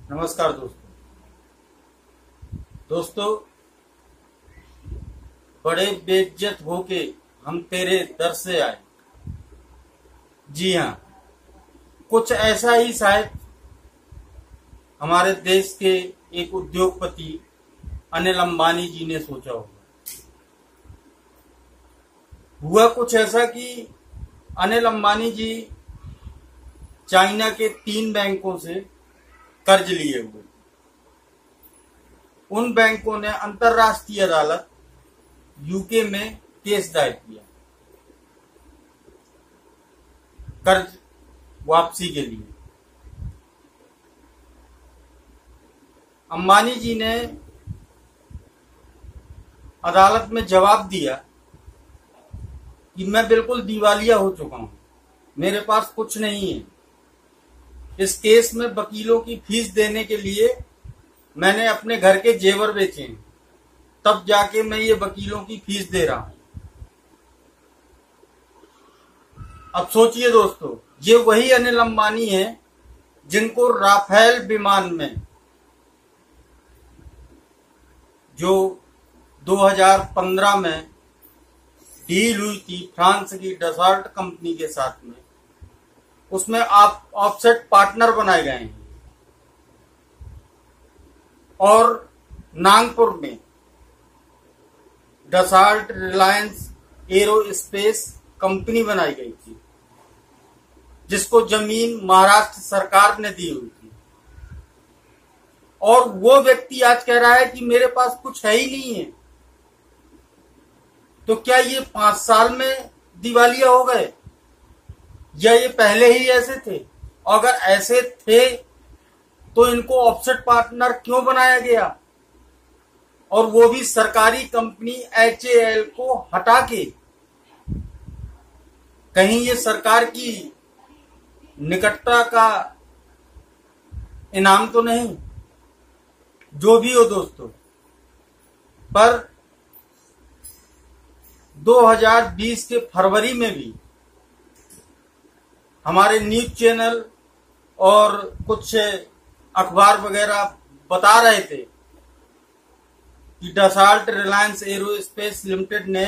नमस्कार दोस्तों, बड़े बेइज्जत होके हम तेरे दर से आए। जी हाँ, कुछ ऐसा ही शायद हमारे देश के एक उद्योगपति अनिल अंबानी जी ने सोचा होगा। हुआ कुछ ऐसा कि अनिल अंबानी जी चाइना के 3 बैंकों से कर्ज लिए हुए। उन बैंकों ने अंतर्राष्ट्रीय अदालत यूके में केस दायर किया कर्ज वापसी के लिए। अंबानी जी ने अदालत में जवाब दिया कि मैं बिल्कुल दिवालिया हो चुका हूं, मेरे पास कुछ नहीं है। इस केस में वकीलों की फीस देने के लिए मैंने अपने घर के जेवर बेचे हैं, तब जाके मैं ये वकीलों की फीस दे रहा हूं। अब सोचिए दोस्तों, ये वही अनिल अंबानी है जिनको राफेल विमान में जो 2015 में डील हुई थी फ्रांस की डसॉल्ट कंपनी के साथ में, उसमें आप ऑफसेट पार्टनर बनाए गए हैं। और नागपुर में डसॉल्ट रिलायंस एरोस्पेस कंपनी बनाई गई थी, जिसको जमीन महाराष्ट्र सरकार ने दी हुई थी। और वो व्यक्ति आज कह रहा है कि मेरे पास कुछ है ही नहीं है। तो क्या ये 5 साल में दिवालिया हो गए, या ये पहले ही ऐसे थे? अगर ऐसे थे तो इनको ऑफसेट पार्टनर क्यों बनाया गया, और वो भी सरकारी कंपनी HAL को हटा के? कहीं ये सरकार की निकटता का इनाम तो नहीं? जो भी हो दोस्तों, पर 2020 के फरवरी में भी हमारे न्यूज चैनल और कुछ अखबार वगैरह बता रहे थे कि डसॉल्ट रिलायंस एरोस्पेस लिमिटेड ने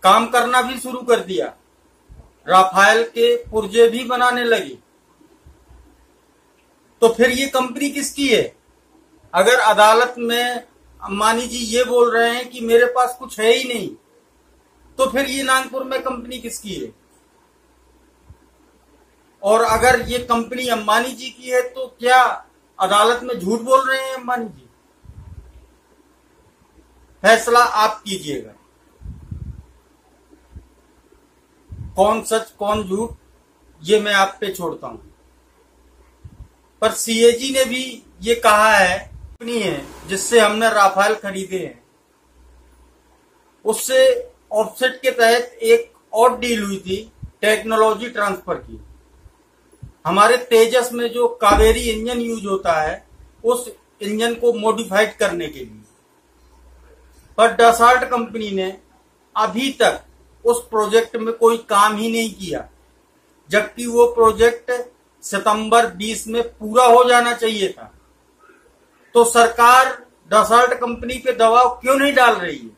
काम करना भी शुरू कर दिया, राफेल के पुर्जे भी बनाने लगी। तो फिर ये कंपनी किसकी है? अगर अदालत में अंबानी जी ये बोल रहे हैं कि मेरे पास कुछ है ही नहीं, तो फिर ये नागपुर में कंपनी किसकी है? और अगर ये कंपनी अंबानी जी की है तो क्या अदालत में झूठ बोल रहे हैं अंबानी जी? फैसला आप कीजिएगा, कौन सच कौन झूठ, ये मैं आप पे छोड़ता हूं। पर CAG ने भी ये कहा है, कंपनी है जिससे हमने राफेल खरीदे हैं, उससे ऑफसेट के तहत एक और डील हुई थी टेक्नोलॉजी ट्रांसफर की। हमारे तेजस में जो कावेरी इंजन यूज होता है, उस इंजन को मॉडिफाइड करने के लिए। पर डसॉल्ट कंपनी ने अभी तक उस प्रोजेक्ट में कोई काम ही नहीं किया, जबकि वो प्रोजेक्ट सितंबर 20 में पूरा हो जाना चाहिए था। तो सरकार डसॉल्ट कंपनी पे दबाव क्यों नहीं डाल रही है?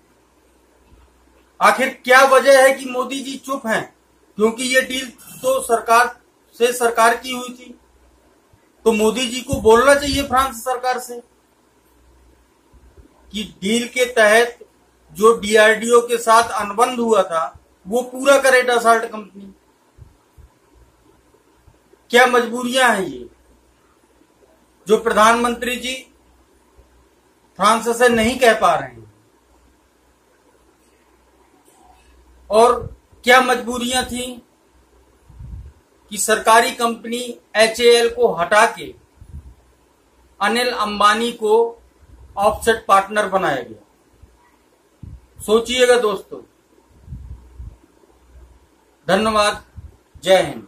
आखिर क्या वजह है कि मोदी जी चुप हैं? क्योंकि ये डील तो सरकार की हुई थी, तो मोदी जी को बोलना चाहिए फ्रांस सरकार से कि डील के तहत जो DRDO के साथ अनुबंध हुआ था वो पूरा करे डसॉल्ट कंपनी। क्या मजबूरियां हैं ये जो प्रधानमंत्री जी फ्रांस से नहीं कह पा रहे हैं? और क्या मजबूरियां थी कि सरकारी कंपनी HAL को हटा के अनिल अंबानी को ऑफसेट पार्टनर बनाया गया? सोचिएगा दोस्तों। धन्यवाद। जय हिंद।